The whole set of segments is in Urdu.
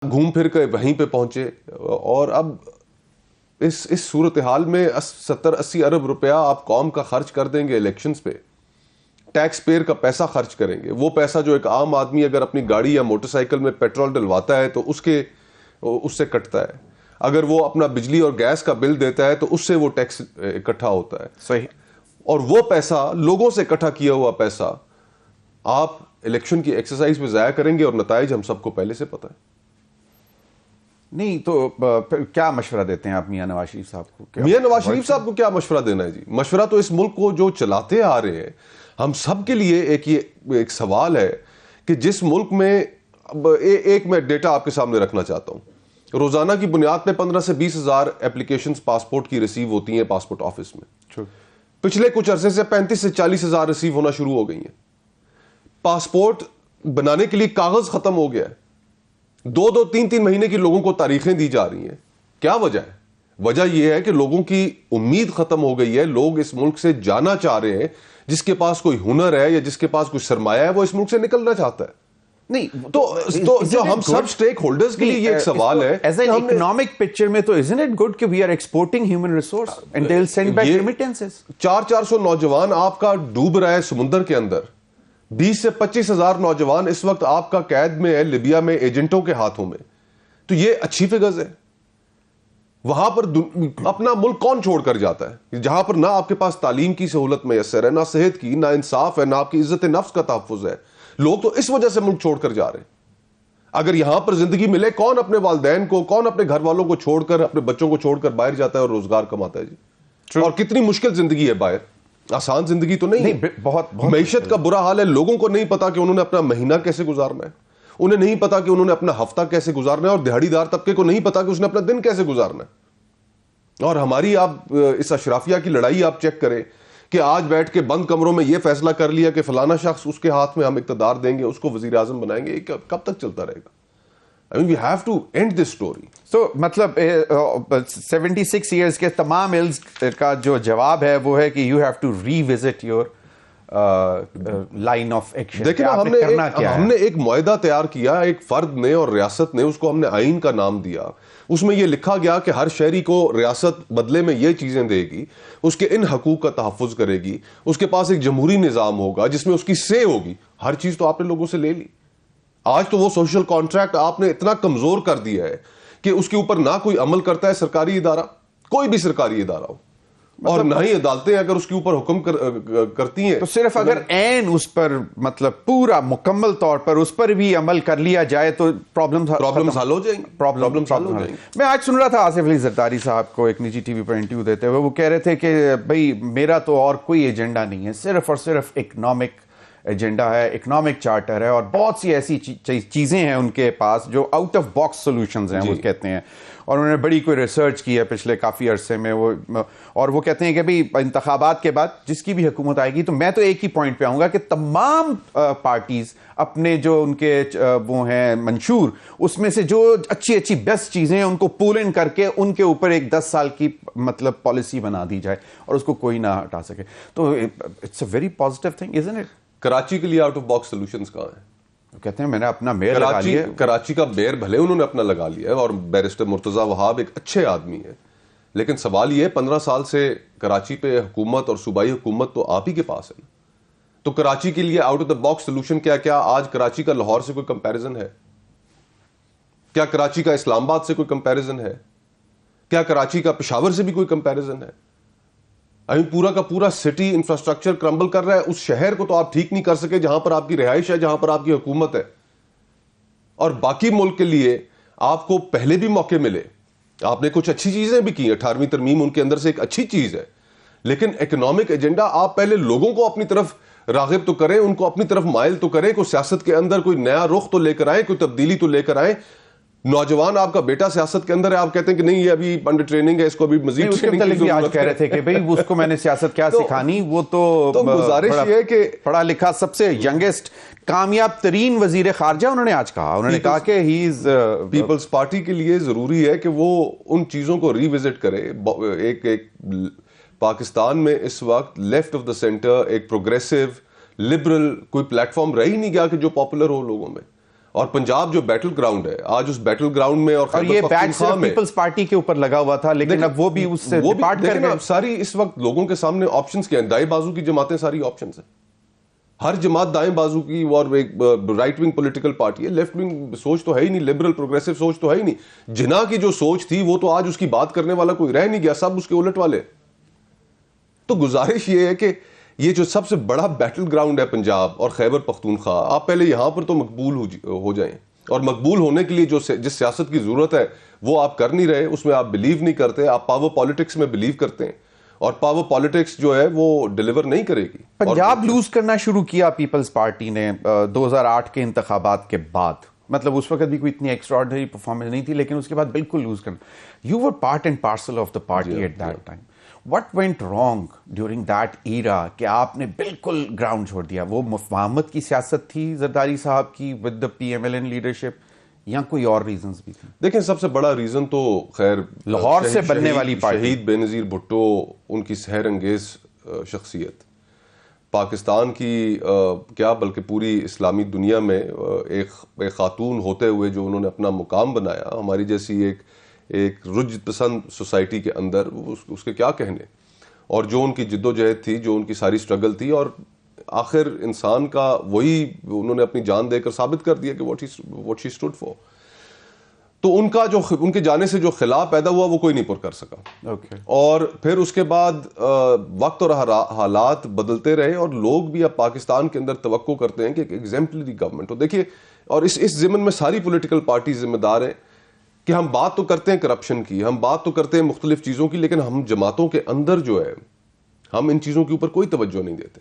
گھوم پھر کے وہیں پہ پہنچے. اور اب اس صورتحال میں 70-80 ارب روپیہ آپ قوم کا خرچ کر دیں گے الیکشنز پہ, ٹیکس پیئر کا پیسہ خرچ کریں گے. وہ پیسہ جو ایک عام آدمی اگر اپنی گاڑی یا موٹر سائیکل میں پیٹرول ڈلواتا ہے تو اس سے کٹتا ہے, اگر وہ اپنا بجلی اور گیس کا بل دیتا ہے تو اس سے وہ ٹیکس اکٹھا ہوتا ہے. صحیح. اور وہ پیسہ, لوگوں سے اکٹھا کیا ہوا پیسہ, آپ الیکشن کی ایکسرسائز میں ضائع کریں گے, اور نتائج ہم سب کو پہلے سے پتہ ہے. نہیں تو پھر کیا مشورہ دیتے ہیں آپ میاں نواز شریف صاحب کو؟ میاں نواز شریف صاحب کو کیا مشورہ دینا ہے جی؟ مشورہ تو اس ملک کو جو چلاتے آ رہے ہیں, ہم سب کے لیے ایک سوال ہے کہ جس ملک میں ایک میں ڈیٹا آپ کے سامنے رکھنا چاہتا ہوں. روزانہ کی بنیاد پہ 15 سے 20 ہزار اپلیکیشنز پاسپورٹ کی ریسیو ہوتی ہیں پاسپورٹ آفس میں. پچھلے کچھ عرصے سے 35 سے 40 ہزار ریسیو ہونا شروع ہو گئی ہیں. پاسپورٹ بنانے کے لیے کاغذ ختم ہو گیا ہے. 2-3 مہینے کی لوگوں کو تاریخیں دی جا رہی ہیں. کیا وجہ ہے؟ وجہ یہ ہے کہ لوگوں کی امید ختم ہو گئی ہے. لوگ اس ملک سے جانا چاہ رہے ہیں. جس کے پاس کوئی ہنر ہے یا جس کے پاس کوئی سرمایہ ہے وہ اس ملک سے نکلنا چاہتا ہے. نہیں تو جو ہم سب سٹیک ہولڈرز کے لیے یہ ایک سوال ہے, ایز این اکنامک پکچر میں تو isn't it good کہ we are exporting human resource and they'll send back remittances. 400 نوجوان آپ کا ڈوب رہا ہے سمندر کے اندر. 20 سے 25 ہزار نوجوان اس وقت آپ کا قید میں ہے لیبیا میں ایجنٹوں کے ہاتھوں میں. تو یہ اچھی فگرز ہے. وہاں پر اپنا ملک کون چھوڑ کر جاتا ہے جہاں پر نہ آپ کے پاس تعلیم کی سہولت میسر ہے, نہ صحت کی, نہ انصاف ہے, نہ آپ کی عزت نفس کا تحفظ ہے. لوگ تو اس وجہ سے ملک چھوڑ کر جا رہے ہیں. اگر یہاں پر زندگی ملے, کون اپنے والدین کو, کون اپنے گھر والوں کو چھوڑ کر, اپنے بچوں کو چھوڑ کر باہر جاتا ہے اور روزگار کماتا ہے جی؟ اور کتنی مشکل زندگی ہے باہر, آسان زندگی تو نہیں ہے. بہت معیشت کا برا حال ہے. لوگوں کو نہیں پتا کہ انہوں نے اپنا مہینہ کیسے گزارنا ہے, انہیں نہیں پتا کہ انہوں نے اپنا ہفتہ کیسے گزارنا ہے, اور دہاڑی دار طبقے کو نہیں پتا کہ اس نے اپنا دن کیسے گزارنا ہے. اور ہماری آپ اس اشرافیہ کی لڑائی آپ چیک کریں کہ آج بیٹھ کے بند کمروں میں یہ فیصلہ کر لیا کہ فلانا شخص اس کے ہاتھ میں ہم اقتدار دیں گے, اس کو وزیر اعظم بنائیں گے. کب تک چلتا رہے گا؟ I mean, we have to end this story. So مطلب 76 years کے تمام ایلز کا جو جواب ہے وہ ہے کہ you have to revisit your line of action. دیکھیں ہم نے ایک معاہدہ تیار کیا, ایک فرد نے اور ریاست نے, اس کو ہم نے آئین کا نام دیا. اس میں یہ لکھا گیا کہ ہر شہری کو ریاست بدلے میں یہ چیزیں دے گی, اس کے ان حقوق کا تحفظ کرے گی, اس کے پاس ایک جمہوری نظام ہوگا جس میں اس کی سے ہوگی. ہر چیز تو آپ نے لوگوں سے لے لی. آج تو وہ سوشل کانٹریکٹ آپ نے اتنا کمزور کر دیا ہے کہ اس کے اوپر نہ کوئی عمل کرتا ہے سرکاری ادارہ, کوئی بھی سرکاری ادارہ ہو, اور نہ ہی عدالتیں اگر اس کے اوپر حکم کرتی ہیں. تو صرف اگر عین اس پر مطلب پورا مکمل طور پر اس پر بھی عمل کر لیا جائے تو پرابلمز حل ہو جائیں گے. میں آج سن رہا تھا آصف علی زرداری صاحب کو ایک نجی ٹی وی پر انٹرویو دیتے ہوئے, وہ کہہ رہے تھے کہ بھائی میرا تو اور کوئی ایجنڈا نہیں ہے, صرف اور صرف اکنامک ایجنڈا ہے, اکنامک چارٹر ہے, اور بہت سی ایسی چیزیں ہیں ان کے پاس جو آؤٹ آف باکس سولوشنز ہیں وہ کہتے ہیں. اور انہوں نے بڑی کوئی ریسرچ کی ہے پچھلے کافی عرصے میں وہ, اور وہ کہتے ہیں کہ بھئی انتخابات کے بعد جس کی بھی حکومت آئے گی تو میں تو ایک ہی پوائنٹ پہ آؤں گا کہ تمام پارٹیز اپنے جو ان کے وہ ہیں منشور, اس میں سے جو اچھی بیسٹ چیزیں ہیں ان کو پول ان کر کے ان کے اوپر ایک 10 سال کی مطلب پالیسی بنا دی جائے اور اس کو کوئی نہ ہٹا سکے. تو it's a very positive thing isn't it؟ Karachi کے لیے آؤٹ آف باکس سولوشنز کہاں ہیں؟ کہتے ہیں میں نے اپنا میئر لگا لیا. کراچی کا میئر بھلے انہوں نے اپنا لگا لیا ہے, اور بیرسٹر مرتضیٰ وہاب ایک اچھے آدمی ہیں, لیکن سوال یہ ہے 15 سال سے کراچی پہ حکومت اور صوبائی حکومت تو آپ ہی کے پاس ہے. تو کراچی کے لیے out of the box solution کیا آج کراچی کا لاہور سے کوئی کمپیریزن ہے؟ کیا کراچی کا اسلام آباد سے کوئی کمپیریزن ہے؟ کیا کراچی کا پشاور سے بھی کوئی کمپیریزن ہے؟ پورا کا پورا سٹی انفراسٹرکچر کرمبل کر رہا ہے. اس شہر کو تو آپ ٹھیک نہیں کر سکے جہاں پر آپ کی رہائش ہے, جہاں پر آپ کی حکومت ہے. اور باقی ملک کے لیے آپ کو پہلے بھی موقع ملے, آپ نے کچھ اچھی چیزیں بھی کی, 18ویں ترمیم ان کے اندر سے ایک اچھی چیز ہے, لیکن اکنامک ایجنڈا آپ پہلے لوگوں کو اپنی طرف راغب تو کریں, ان کو اپنی طرف مائل تو کریں, کوئی سیاست کے اندر کوئی نیا رخ تو لے کر آئیں, کوئی تبدیلی تو لے کر آئیں. نوجوان آپ کا بیٹا سیاست کے اندر ہے, آپ کہتے ہیں کہ نہیں یہ ابھی انڈر ٹریننگ ہے, اس کو ابھی مزید ٹریننگ کی آج کہہ رہے تھے کہ بھئی اس کو میں نے سیاست کیا سکھانی, وہ تو گزارش یہ ہے کہ پڑھا لکھا سب سے ینگسٹ کامیاب ترین وزیر خارجہ انہوں نے آج کہا, انہوں نے کہا کہ ہی از پیپلز پارٹی کے لیے ضروری ہے کہ وہ ان چیزوں کو ریوزٹ کرے. ایک پاکستان میں اس وقت لیفٹ آف دا سینٹر ایک پروگریسو لبرل کوئی پلیٹ فارم رہ ہی نہیں گیا کہ جو پاپولر ہو لوگوں میں. اور پنجاب جو بیٹل گراؤنڈ ہے آج اس بیٹل گراؤنڈ میں اور یہ بیچ صرف پیپلز پارٹی کے اوپر لگا ہوا تھا لیکن اب وہ بھی اس سے ڈپارٹ کر گئے. ساری اس وقت لوگوں کے سامنے آپشنز کیا ہیں؟ دائیں بازو کی جماعتیں ساری آپشنز ہیں. ہر جماعت دائیں بازو کی اور ایک رائٹ ونگ پولیٹیکل پارٹی ہے. لیفٹ ونگ سوچ تو ہے ہی نہیں, لبرل پروگریسو سوچ تو ہے ہی نہیں. جناح کی جو سوچ تھی وہ تو آج اس کی بات کرنے والا کوئی رہ نہیں گیا, سب اس کے الٹ والے. تو گزارش یہ ہے کہ یہ جو سب سے بڑا بیٹل گراؤنڈ ہے پنجاب اور خیبر پختونخوا, آپ پہلے یہاں پر تو مقبول ہو جائیں, اور مقبول ہونے کے لیے جس سیاست کی ضرورت ہے وہ آپ کر نہیں رہے, اس میں آپ بلیو نہیں کرتے, آپ پاور پالیٹکس میں بلیو کرتے ہیں, اور پاور پالیٹکس جو ہے وہ ڈیلیور نہیں کرے گی. پنجاب لوز کرنا شروع کیا پیپلز پارٹی نے 2008 کے انتخابات کے بعد, مطلب اس وقت بھی کوئی اتنی ایکسٹراڈنری پرفارمنس نہیں تھی لیکن اس کے بعد بالکل لوز کرنا. You were part and parcel of the party at that time. What went wrong during that era کہ آپ نے بالکل گراؤنڈ چھوڑ دیا؟ وہ مفاہمت کی سیاست تھی زرداری صاحب کی with the PMLN لیڈرشپ, یا کوئی اور ریزنز بھی تھے؟ دیکھیں سب سے بڑا ریزن تو خیر لاہور سے بننے والی پارٹی, شہید بے نظیر بھٹو, ان کی سحر انگیز شخصیت پاکستان کی کیا بلکہ پوری اسلامی دنیا میں ایک خاتون ہوتے ہوئے جو انہوں نے اپنا مقام بنایا ہماری جیسی ایک رجل پسند سوسائٹی کے اندر, اس کے کیا کہنے, اور جو ان کی جد و جہد تھی, جو ان کی ساری سٹرگل تھی, اور آخر انسان کا وہی انہوں نے اپنی جان دے کر ثابت کر دیا کہ what she stood for. تو ان کے جانے سے جو خلا پیدا ہوا وہ کوئی نہیں پر کر سکا. اور پھر اس کے بعد وقت اور حالات بدلتے رہے, اور لوگ بھی اب پاکستان کے اندر توقع کرتے ہیں کہ ایک ایگزیمپلری گورنمنٹ ہو. دیکھیے, اور اس ضمن میں ساری پولیٹیکل پارٹی ذمہ دار ہیں کہ ہم بات تو کرتے ہیں کرپشن کی, ہم بات تو کرتے ہیں مختلف چیزوں کی, لیکن ہم جماعتوں کے اندر جو ہے ہم ان چیزوں کے اوپر کوئی توجہ نہیں دیتے.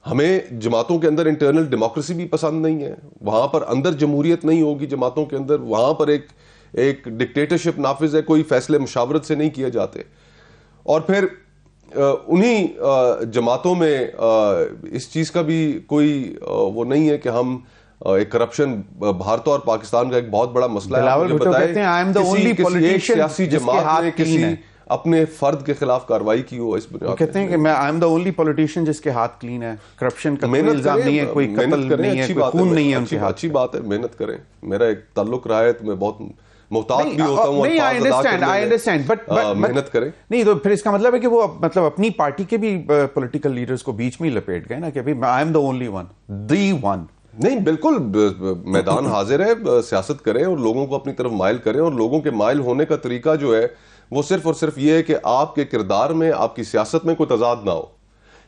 ہمیں جماعتوں کے اندر انٹرنل ڈیموکریسی بھی پسند نہیں ہے, وہاں پر اندر جمہوریت نہیں ہوگی جماعتوں کے اندر, وہاں پر ایک ڈکٹیٹرشپ نافذ ہے, کوئی فیصلے مشاورت سے نہیں کیے جاتے. اور پھر انہی جماعتوں میں اس چیز کا بھی کوئی وہ نہیں ہے کہ ہم ایک کرپشن بھارت اور پاکستان کا ایک بہت بڑا مسئلہ ہے. سیاسی جماعت نے کسی اپنے فرد کے خلاف کارروائی کی ہو, اس بنیاد کہتے ہیں کہ میں I am the only politician جس کے ہاتھ کلین ہے, کرپشن کا کوئی الزام نہیں ہے, کوئی قتل نہیں ہے, کوئی خون نہیں ہے ان کے ہاتھ. اچھی بات ہے, محنت کریں. میرا ایک تعلق رہا ہے تو میں بہت محتاط بھی ہوتا ہوں, محنت کریں. نہیں تو پھر اس کا مطلب ہے کہ وہ مطلب اپنی پارٹی کے بھی پولیٹیکل لیڈرز کو بیچ میں لپیٹ گئے نا کہ I am the only one, the one. نہیں, بالکل میدان حاضر ہے, سیاست کریں اور لوگوں کو اپنی طرف مائل کریں, اور لوگوں کے مائل ہونے کا طریقہ جو ہے وہ صرف اور صرف یہ ہے کہ آپ کے کردار میں, آپ کی سیاست میں کوئی تضاد نہ ہو.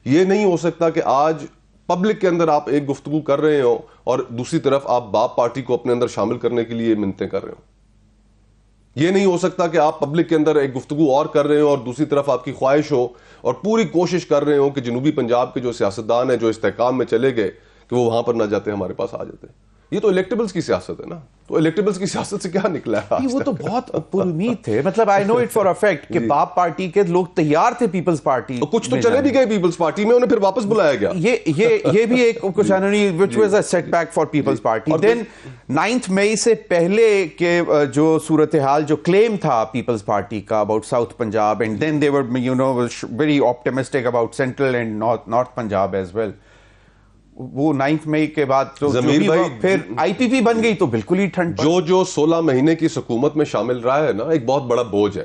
یہ نہیں ہو سکتا کہ آج پبلک کے اندر آپ ایک گفتگو کر رہے ہو اور دوسری طرف آپ باپ پارٹی کو اپنے اندر شامل کرنے کے لیے منتیں کر رہے ہو. یہ نہیں ہو سکتا کہ آپ پبلک کے اندر ایک گفتگو اور کر رہے ہو اور دوسری طرف آپ کی خواہش ہو اور پوری کوشش کر رہے ہو کہ جنوبی پنجاب کے جو سیاستدان ہیں جو استحکام میں چلے گئے کہ وہ وہاں پر نہ جاتے, ہمارے پاس آ جاتے. یہ تو الیکٹیبلز کی سیاست ہے نا. تو الیکٹیبلز کی سیاست سے کیا نکلا ہے؟ وہ تو بہت پر امید تھے. مطلب آئی نو اٹ فار ا فیکٹ کہ باپ پارٹی کے لوگ تیار تھے پیپلز پارٹی, کچھ تو چلے بھی گئے پیپلز پارٹی میں, انہیں پھر واپس بلایا گیا. یہ بھی ایک کچھ which was a setback for Peoples Party. Then 9 مئی سے پہلے کے جو صورتحال جو کلیم تھا پیپلز پارٹی کا about south Punjab, and then they were very optimistic about central and north Punjab as well. وہ 9 مئی کے بعد تو پھر آئی پی پی بن گئی تو بالکل ہی ٹھنڈ. جو 16 مہینے کی حکومت میں شامل رہا ہے نا, ایک بہت بڑا بوجھ ہے.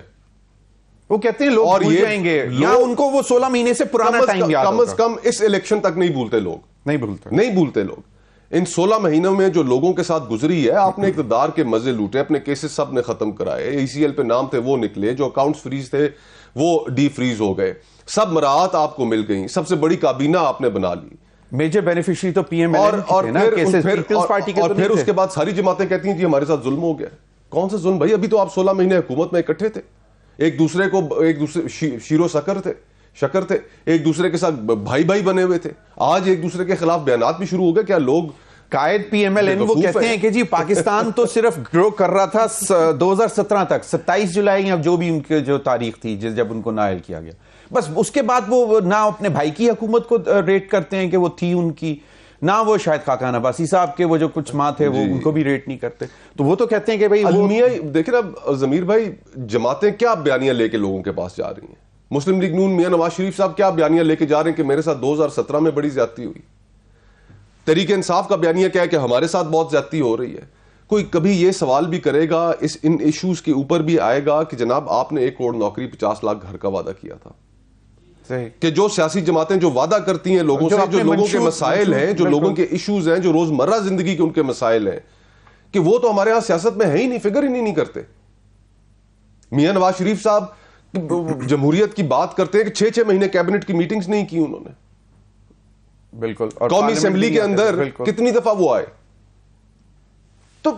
وہ کہتے ہیں لوگ بھول جائیں گے, یا ان کو وہ 16 مہینے سے پرانا ٹائم یاد ہوگا. کم از کم اس الیکشن تک نہیں بھولتے لوگ, نہیں بھولتے لوگ. ان 16 مہینوں میں جو لوگوں کے ساتھ گزری ہے, آپ نے اقتدار کے مزے لوٹے, اپنے کیسز سب نے ختم کرائے, ای سی ایل پہ نام تھے وہ نکلے, جو اکاؤنٹس فریز تھے وہ ڈی فریز ہو گئے, سب مراعات آپ کو مل گئیں, سب سے بڑی کابینہ آپ نے بنا لی. میجر بینیفیشری تو پی ایم ایل این اور پھر اس کے بعد ساری جماعتیں کہتی ہیں جی ہمارے ساتھ ظلم ہو گیا. کون سا ظلم بھائی؟ ابھی تو آپ 16 مہینے حکومت میں اکٹھے تھے, ایک دوسرے شیر و شکر تھے, ایک دوسرے کے ساتھ بھائی بھائی بنے ہوئے تھے. آج ایک دوسرے کے خلاف بیانات بھی شروع ہو گئے. کیا لوگ قائد پی ایم ایل این وہ کہتے ہیں کہ جی پاکستان تو صرف گرو کر رہا تھا 2017 تک, 27 جولائی یا جو بھی ان کی جو تاریخ تھی جب ان کو نائل کیا گیا, بس اس کے بعد وہ نہ اپنے بھائی کی حکومت کو ریٹ کرتے ہیں کہ وہ تھی ان کی, نہ وہ شاید خاقان عباسی صاحب کے وہ جو کچھ ماں تھے وہ ان کو بھی ریٹ نہیں کرتے. تو وہ تو کہتے ہیں کہ بھائی دیکھیں نا ضمیر بھائی, جماعتیں کیا بیانیاں لے کے لوگوں کے پاس جا رہی ہیں. مسلم لیگ نون میاں نواز شریف صاحب کیا بیانیاں لے کے جا رہے ہیں کہ میرے ساتھ 2017 میں بڑی زیادتی ہوئی. تحریک انصاف کا بیانیہ کیا ہے کہ ہمارے ساتھ بہت زیادتی ہو رہی ہے. کوئی کبھی یہ سوال بھی کرے گا, ان ایشوز کے اوپر بھی آئے گا کہ جناب آپ نے 1 کروڑ نوکری 50 لاکھ گھر کا وعدہ کیا تھا. صحیح. کہ جو سیاسی جماعتیں جو وعدہ کرتی ہیں لوگوں سے, جو لوگوں کے مسائل ہیں, جو لوگوں کے ایشوز ہیں, جو روزمرہ زندگی کے ان کے مسائل ہیں, کہ وہ تو ہمارے ہاں سیاست میں ہے ہی نہیں, فگر ہی نہیں کرتے. میاں نواز شریف صاحب جمہوریت کی بات کرتے ہیں کہ 6 مہینے کیبنٹ کی میٹنگز نہیں کی انہوں نے. بالکل. قومی اسمبلی کے اندر کتنی دفعہ وہ آئے. تو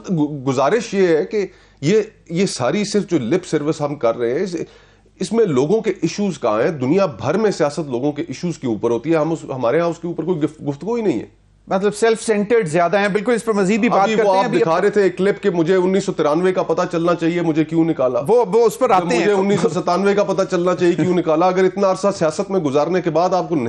گزارش یہ ہے کہ یہ ساری صرف جو لپ سروس ہم کر رہے ہیں, اس میں لوگوں کے ایشوز کہاں ہیں. دنیا بھر میں سیاست لوگوں کے ایشوز کے اوپر ہوتی ہے, ہمارے ہاں اس کے اوپر کوئی گفتگو ہی نہیں ہے. مطلب سیلف سینٹرڈ زیادہ ہیں. بالکل اس پر مزید بھی بات کرتے ہیں. وہ آپ دکھا رہے تھے ایک کلپ کہ مجھے 1993 کا پتہ چلنا چاہیے, مجھے کیوں نکالا. وہ اس پر آتے ہیں. مجھے 1997 کا پتہ چلنا چاہیے, کیوں نکالا. اگر اتنا عرصہ سیاست میں گزارنے کے بعد آپ کو